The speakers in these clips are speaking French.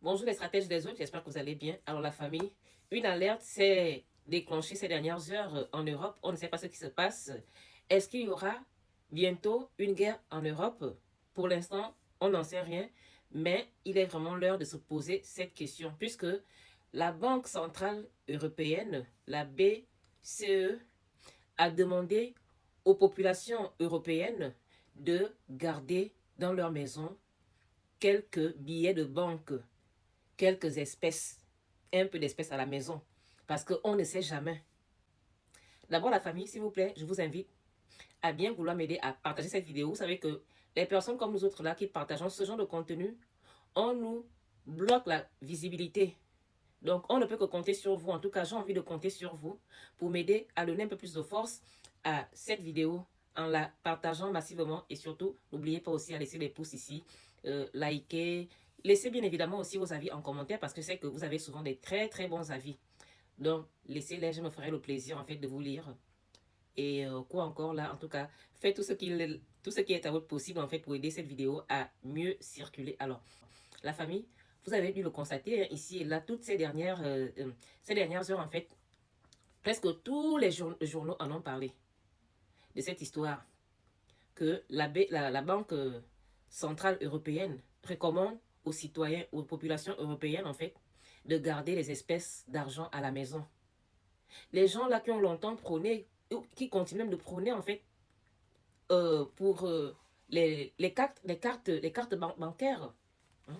Bonjour les stratèges des autres, j'espère que vous allez bien. Alors la famille, une alerte s'est déclenchée ces dernières heures en Europe. On ne sait pas ce qui se passe. Est-ce qu'il y aura bientôt une guerre en Europe? Pour l'instant, on n'en sait rien, mais il est vraiment l'heure de se poser cette question, puisque la Banque Centrale Européenne, la BCE, a demandé aux populations européennes de garder dans leur maison quelques billets de banque, quelques espèces, un peu d'espèces à la maison, parce qu'on ne sait jamais. D'abord, la famille, s'il vous plaît, je vous invite à bien vouloir m'aider à partager cette vidéo. Vous savez que les personnes comme nous autres là qui partageons ce genre de contenu, on nous bloque la visibilité. Donc, on ne peut que compter sur vous. En tout cas, j'ai envie de compter sur vous pour m'aider à donner un peu plus de force à cette vidéo en la partageant massivement. Et surtout, n'oubliez pas aussi à laisser les pouces ici, liker. Laissez bien évidemment aussi vos avis en commentaire parce que je sais que vous avez souvent des très très bons avis. Donc, laissez-les, je me ferai le plaisir en fait de vous lire. Et quoi encore là, en tout cas, faites tout ce qui est à votre possible en fait pour aider cette vidéo à mieux circuler. Alors, la famille, vous avez dû le constater hein, ici et là, toutes ces dernières heures en fait, presque tous les journaux en ont parlé de cette histoire que la Banque Centrale Européenne recommande aux citoyens, aux populations européennes en fait, de garder les espèces d'argent à la maison. Les gens là qui ont longtemps prôné, qui continuent même de prôner en fait, pour les cartes bancaires, hein,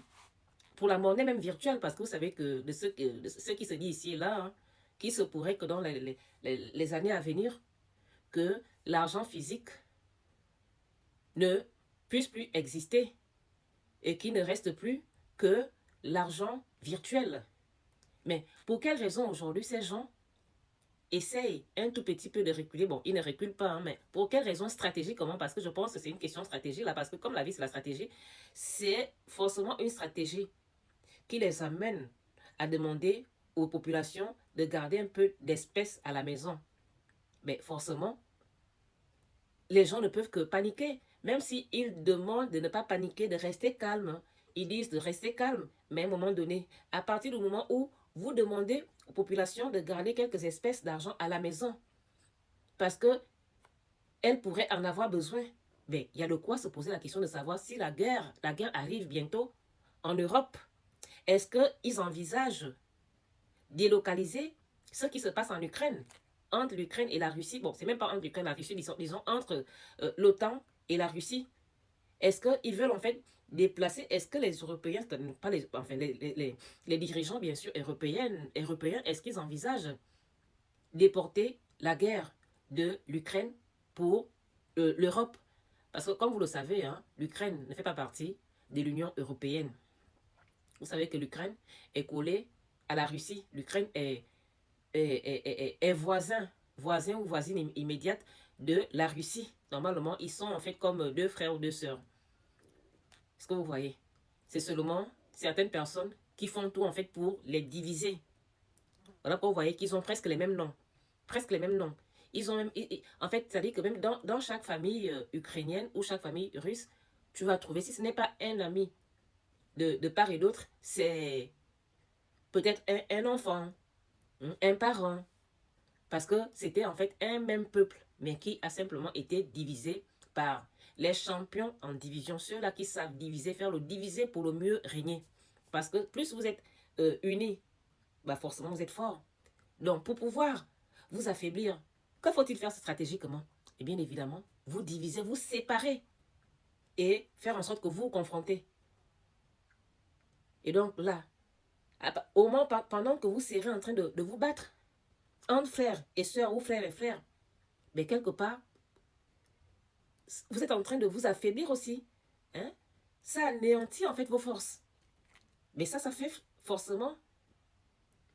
pour la monnaie même virtuelle, parce que vous savez que de ce qui se dit ici et là, hein, qui se pourrait que dans les années à venir, que l'argent physique ne puisse plus exister et qu'il ne reste plus que l'argent virtuel. Mais pour quelle raison aujourd'hui ces gens essayent un tout petit peu de reculer? Bon, ils ne reculent pas, hein, mais pour quelle raison stratégiquement? Parce que je pense que c'est une question stratégique là, parce que comme la vie c'est la stratégie, c'est forcément une stratégie qui les amène à demander aux populations de garder un peu d'espèces à la maison. Mais forcément, les gens ne peuvent que paniquer. Même s'ils demandent de ne pas paniquer, de rester calme. Ils disent de rester calme. Mais à un moment donné, à partir du moment où vous demandez aux populations de garder quelques espèces d'argent à la maison, parce qu'elles pourraient en avoir besoin, mais il y a de quoi se poser la question de savoir si la guerre arrive bientôt en Europe. Est-ce qu'ils envisagent délocaliser ce qui se passe en Ukraine, entre l'Ukraine et la Russie? Bon, c'est même pas entre l'Ukraine et la Russie, disons entre l'OTAN et la Russie. Est-ce qu'ils veulent en fait déplacer, est-ce que les Européens, pas les, enfin les dirigeants bien sûr européens, est-ce qu'ils envisagent déporter la guerre de l'Ukraine pour l'Europe? Parce que comme vous le savez, hein, l'Ukraine ne fait pas partie de l'Union européenne. Vous savez que l'Ukraine est collée à la Russie. L'Ukraine est voisin ou voisine immédiate de la Russie. Normalement, ils sont en fait comme deux frères ou deux sœurs. Est-ce que vous voyez? C'est seulement certaines personnes qui font tout en fait pour les diviser. Voilà pourquoi vous voyez qu'ils ont presque les mêmes noms. Presque les mêmes noms. Ils ont même, en fait, c'est-à-dire que même dans chaque famille ukrainienne ou chaque famille russe, tu vas trouver, si ce n'est pas un ami de part et d'autre, c'est peut-être un enfant, un parent, parce que c'était en fait un même peuple, mais qui a simplement été divisé par les champions en division, ceux-là qui savent diviser, faire le diviser pour le mieux régner. Parce que plus vous êtes unis, bah forcément vous êtes forts. Donc pour pouvoir vous affaiblir, que faut-il faire stratégiquement? Et bien évidemment, vous diviser, vous séparer et faire en sorte que vous vous confrontez. Et donc là, au moins pendant que vous serez en train de vous battre, entre frères et sœurs ou frères et frères, mais quelque part, vous êtes en train de vous affaiblir aussi. Hein? Ça anéantit en fait vos forces. Mais ça fait forcément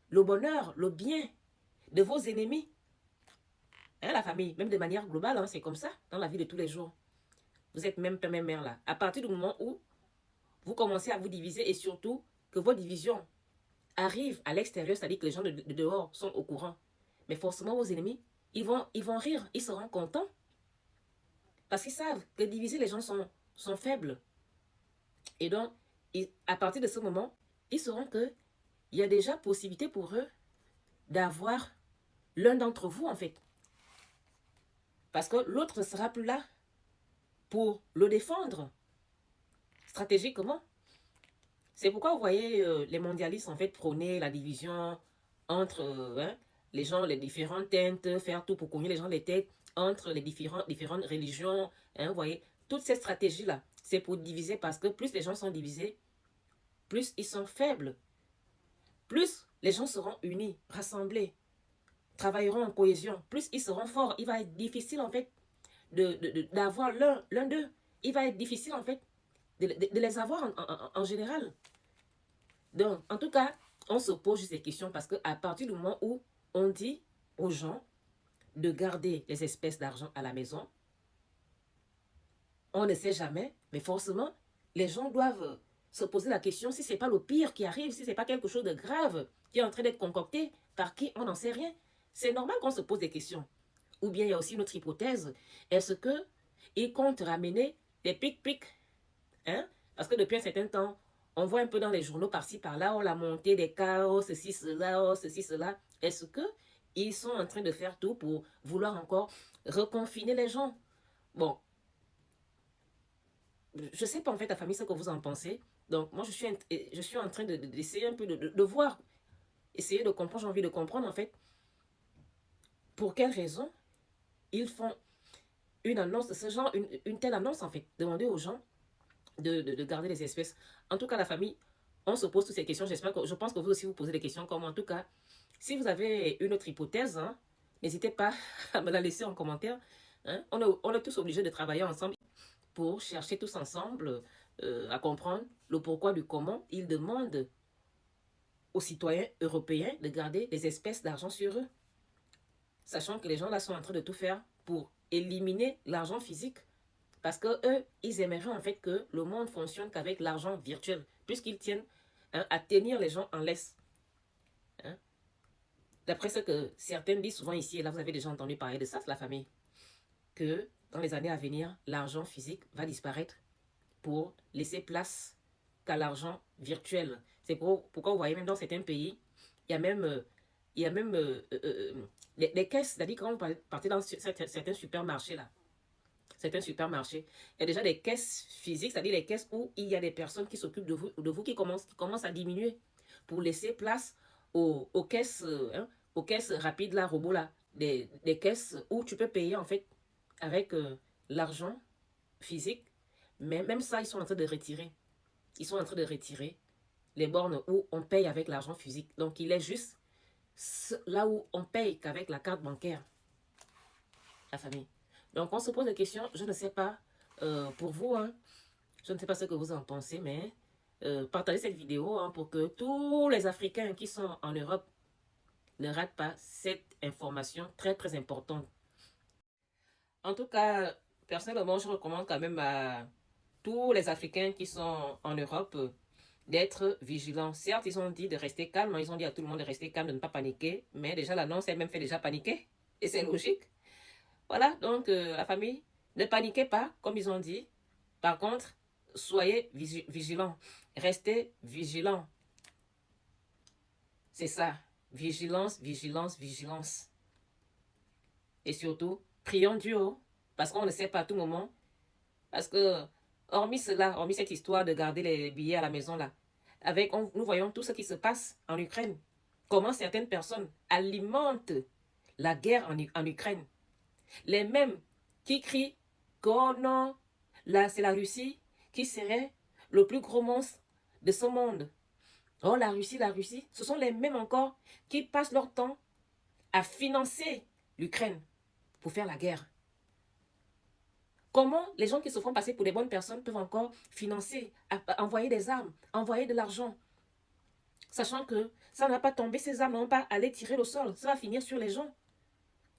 le bonheur, le bien de vos ennemis. Hein, la famille, même de manière globale, hein, c'est comme ça dans la vie de tous les jours. Vous êtes même père, même mère là. À partir du moment où vous commencez à vous diviser et surtout que vos divisions arrivent à l'extérieur, c'est-à-dire que les gens de dehors sont au courant. Mais forcément, vos ennemis, ils vont rire, ils seront contents. Parce qu'ils savent que diviser les gens sont faibles. Et donc, à partir de ce moment, ils sauront qu'il y a déjà possibilité pour eux d'avoir l'un d'entre vous, en fait. Parce que l'autre ne sera plus là pour le défendre stratégiquement. C'est pourquoi vous voyez les mondialistes, en fait, prôner la division entre les gens, les différentes teintes, faire tout pour cogner les gens les têtes entre les différentes religions. Vous voyez, toutes ces stratégies-là, c'est pour diviser parce que plus les gens sont divisés, plus ils sont faibles. Plus les gens seront unis, rassemblés, travailleront en cohésion, plus ils seront forts. Il va être difficile, en fait, d'avoir l'un d'eux. Il va être difficile, en fait, de les avoir en général. Donc, en tout cas, on se pose ces questions parce qu'à partir du moment où on dit aux gens de garder les espèces d'argent à la maison, on ne sait jamais, mais forcément, les gens doivent se poser la question si ce n'est pas le pire qui arrive, si ce n'est pas quelque chose de grave qui est en train d'être concocté, par qui on n'en sait rien. C'est normal qu'on se pose des questions. Ou bien il y a aussi une autre hypothèse. Est-ce qu'ils comptent ramener des pic-pic, parce que depuis un certain temps, on voit un peu dans les journaux par-ci, par-là, la montée des cas, oh, ceci, cela, oh, ceci, cela. Est-ce qu'ils sont en train de faire tout pour vouloir encore reconfiner les gens? Bon, je ne sais pas en fait, la famille, ce que vous en pensez. Donc, moi, je suis en train d'essayer un peu de voir, essayer de comprendre, j'ai envie de comprendre en fait, pour quelles raisons ils font une annonce de ce genre, une telle annonce en fait. Demander aux gens de garder les espèces. En tout cas, la famille, on se pose toutes ces questions. Je pense que vous aussi vous posez des questions comme moi. En tout cas, si vous avez une autre hypothèse, n'hésitez pas à me la laisser en commentaire. On est tous obligés de travailler ensemble pour chercher tous ensemble à comprendre le pourquoi du comment ils demandent aux citoyens européens de garder des espèces d'argent sur eux. Sachant que les gens là sont en train de tout faire pour éliminer l'argent physique. Parce que eux, ils aimeraient en fait que le monde fonctionne qu'avec l'argent virtuel, puisqu'ils tiennent à tenir les gens en laisse. D'après ce que certains disent souvent ici, et là vous avez déjà entendu parler de ça, c'est la famille, que dans les années à venir, l'argent physique va disparaître pour laisser place qu'à l'argent virtuel. C'est pourquoi vous voyez même dans certains pays, il y a même, des caisses, c'est-à-dire quand vous partez dans certains supermarchés là, certains supermarchés, il y a déjà des caisses physiques, c'est-à-dire les caisses où il y a des personnes qui s'occupent de vous qui commencent à diminuer pour laisser place aux caisses, aux caisses rapides, là, robots, là, des caisses où tu peux payer, en fait, avec l'argent physique. Mais même ça, ils sont en train de retirer. Ils sont en train de retirer les bornes où on paye avec l'argent physique. Donc, il est juste là où on paye qu'avec la carte bancaire. La famille. Donc, on se pose des questions. Je ne sais pas pour vous, je ne sais pas ce que vous en pensez, mais partagez cette vidéo pour que tous les Africains qui sont en Europe ne ratent pas cette information très, très importante. En tout cas, personnellement, je recommande quand même à tous les Africains qui sont en Europe d'être vigilants. Certes, ils ont dit de rester calme, ils ont dit à tout le monde de rester calme, de ne pas paniquer, mais déjà l'annonce elle-même fait déjà paniquer, et c'est logique. Voilà, donc la famille, ne paniquez pas, comme ils ont dit. Par contre, soyez vigilants, restez vigilants. C'est ça, vigilance, vigilance, vigilance. Et surtout, prions Dieu, parce qu'on ne sait pas à tout moment. Parce que, hormis cela, hormis cette histoire de garder les billets à la maison là, nous voyons tout ce qui se passe en Ukraine. Comment certaines personnes alimentent la guerre en Ukraine. Les mêmes qui crient que oh non, là c'est la Russie qui serait le plus gros monstre de ce monde. Oh la Russie, ce sont les mêmes encore qui passent leur temps à financer l'Ukraine pour faire la guerre. Comment les gens qui se font passer pour des bonnes personnes peuvent encore financer, envoyer des armes, envoyer de l'argent, sachant que ça n'a pas tombé, ces armes n'ont pas allé tirer au sol, ça va finir sur les gens.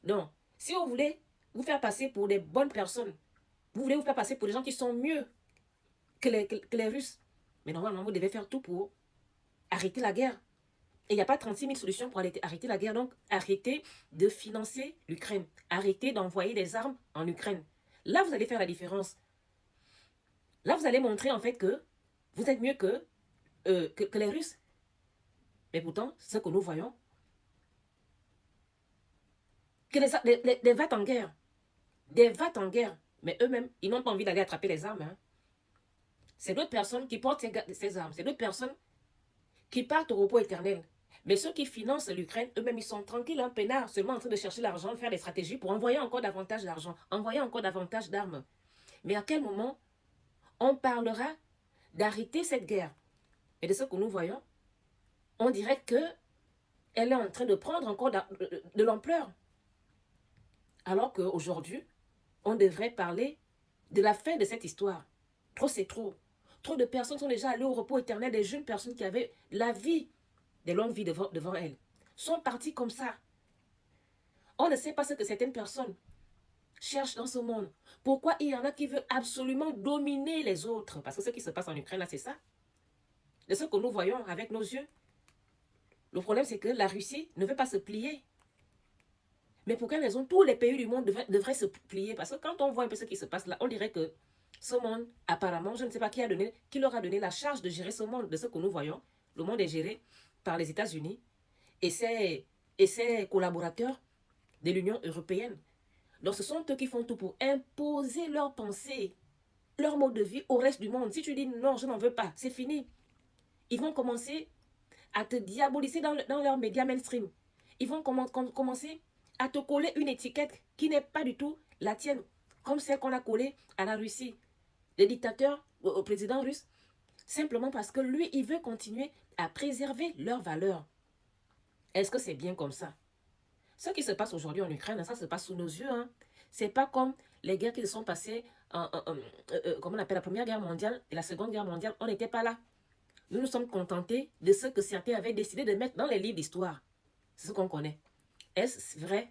Donc, si vous voulez vous faire passer pour des bonnes personnes, vous voulez vous faire passer pour des gens qui sont mieux que les Russes, mais normalement, vous devez faire tout pour arrêter la guerre. Et il n'y a pas 36 000 solutions pour arrêter la guerre, donc arrêtez de financer l'Ukraine, arrêtez d'envoyer des armes en Ukraine. Là, vous allez faire la différence. Là, vous allez montrer en fait que vous êtes mieux que que les Russes. Mais pourtant, ce que nous voyons, que des vats en guerre, mais eux-mêmes, ils n'ont pas envie d'aller attraper les armes. Hein. C'est d'autres personnes qui portent ces armes, c'est d'autres personnes qui partent au repos éternel. Mais ceux qui financent l'Ukraine, eux-mêmes, ils sont tranquilles, en peinard, seulement en train de chercher l'argent, faire des stratégies pour envoyer encore davantage d'argent, envoyer encore davantage d'armes. Mais à quel moment on parlera d'arrêter cette guerre? Et de ce que nous voyons, on dirait qu'elle est en train de prendre encore de l'ampleur. Alors qu'aujourd'hui, on devrait parler de la fin de cette histoire. Trop, c'est trop. Trop de personnes sont déjà allées au repos éternel, des jeunes personnes qui avaient la vie, des longues vies devant elles, sont parties comme ça. On ne sait pas ce que certaines personnes cherchent dans ce monde. Pourquoi il y en a qui veulent absolument dominer les autres? Parce que ce qui se passe en Ukraine, là, c'est ça. De ce que nous voyons avec nos yeux. Le problème, c'est que la Russie ne veut pas se plier. Mais pour quelle raison tous les pays du monde devraient se plier? Parce que quand on voit un peu ce qui se passe là, on dirait que ce monde, apparemment, je ne sais pas qui leur a donné la charge de gérer ce monde. De ce que nous voyons, le monde est géré par les États-Unis et ses collaborateurs de l'Union européenne. Donc ce sont eux qui font tout pour imposer leurs pensées, leur mode de vie au reste du monde. Si tu dis non, je n'en veux pas, c'est fini. Ils vont commencer à te diaboliser dans leurs médias mainstream. Ils vont commencer à te coller une étiquette qui n'est pas du tout la tienne, comme celle qu'on a collée à la Russie. Le dictateur, au président russe, simplement parce que lui, il veut continuer à préserver leurs valeurs. Est-ce que c'est bien comme ça? Ce qui se passe aujourd'hui en Ukraine, ça se passe sous nos yeux. Hein. C'est pas comme les guerres qui se sont passées, comment on appelle la Première Guerre mondiale et la Seconde Guerre mondiale. On n'était pas là. Nous nous sommes contentés de ce que certains avaient décidé de mettre dans les livres d'histoire. C'est ce qu'on connaît. Est-ce vrai?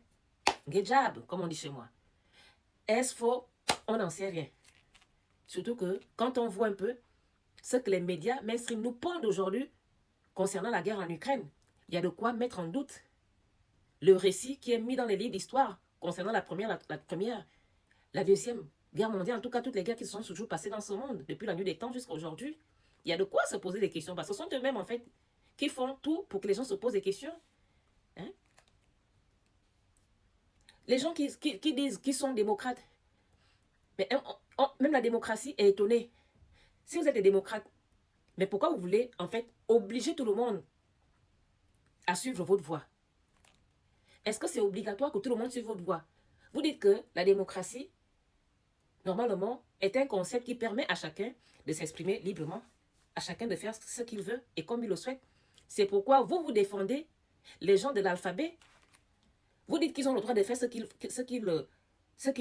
Gejab, comme on dit chez moi. Est-ce faux? On n'en sait rien. Surtout que quand on voit un peu ce que les médias mainstream nous pondent aujourd'hui concernant la guerre en Ukraine, il y a de quoi mettre en doute le récit qui est mis dans les livres d'histoire concernant la première, la deuxième guerre mondiale, en tout cas toutes les guerres qui se sont toujours passées dans ce monde, depuis la nuit des temps jusqu'à aujourd'hui. Il y a de quoi se poser des questions, parce que ce sont eux-mêmes, en fait, qui font tout pour que les gens se posent des questions. Hein? Les gens qui disent qu'ils sont démocrates, mais même la démocratie est étonnée. Si vous êtes des démocrates, mais pourquoi vous voulez, en fait, obliger tout le monde à suivre votre voie? Est-ce que c'est obligatoire que tout le monde suive votre voie? Vous dites que la démocratie, normalement, est un concept qui permet à chacun de s'exprimer librement, à chacun de faire ce qu'il veut et comme il le souhaite. C'est pourquoi vous défendez les gens de l'alphabet. Vous dites qu'ils ont le droit de faire ce qu'ils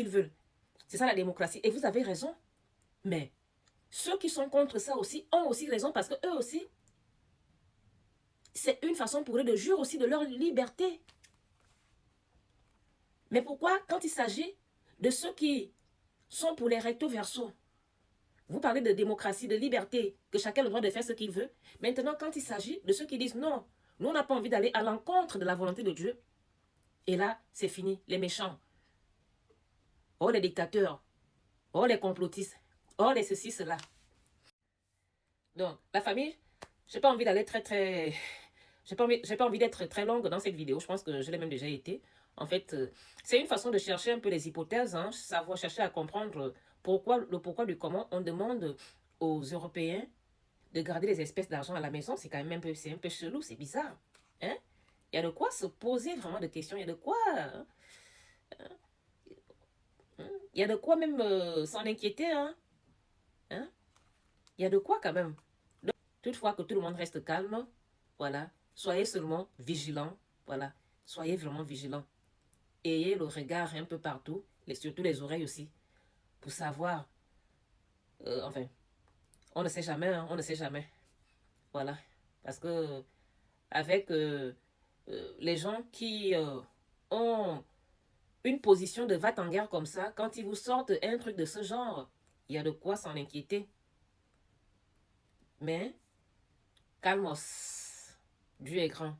veulent. C'est ça la démocratie. Et vous avez raison. Mais ceux qui sont contre ça aussi ont aussi raison parce que eux aussi, c'est une façon pour eux de jurer aussi de leur liberté. Mais pourquoi, quand il s'agit de ceux qui sont pour les recto verso, vous parlez de démocratie, de liberté, que chacun a le droit de faire ce qu'il veut. Maintenant, quand il s'agit de ceux qui disent non, nous on n'a pas envie d'aller à l'encontre de la volonté de Dieu, et là, c'est fini, les méchants. Oh, les dictateurs. Oh, les complotistes. Oh, les ceci, cela. Donc, la famille, j'ai pas envie d'aller j'ai pas envie d'être très longue dans cette vidéo. Je pense que je l'ai même déjà été. En fait, c'est une façon de chercher un peu les hypothèses, hein, savoir chercher à comprendre le pourquoi du comment on demande aux Européens de garder les espèces d'argent à la maison. C'est quand même un peu chelou, c'est bizarre. Hein? Il y a de quoi se poser vraiment de questions. Il y a de quoi... Hein? Il y a de quoi même s'en inquiéter. Hein? Hein? Il y a de quoi quand même. Donc, toutefois que tout le monde reste calme, voilà. Soyez seulement vigilants, voilà. Soyez vraiment vigilants. Ayez le regard un peu partout, et surtout les oreilles aussi, pour savoir, enfin, on ne sait jamais, hein, on ne sait jamais. Voilà. Parce que avec les gens qui ont une position de va en guerre comme ça, quand ils vous sortent un truc de ce genre, il y a de quoi s'en inquiéter. Mais, calmos, Dieu est grand.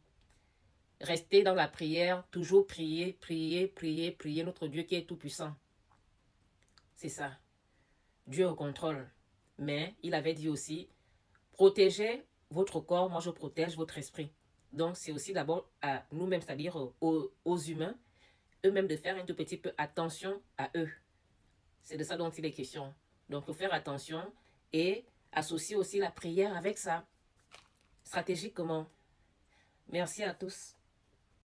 Restez dans la prière, toujours prier, prier, prier, prier notre Dieu qui est tout-puissant. C'est ça. Dieu au contrôle. Mais il avait dit aussi, protégez votre corps, moi je protège votre esprit. Donc c'est aussi d'abord à nous-mêmes, c'est-à-dire aux humains, eux-mêmes de faire un tout petit peu attention à eux. C'est de ça dont il est question. Donc il faut faire attention et associer aussi la prière avec ça. Stratégiquement. Merci à tous.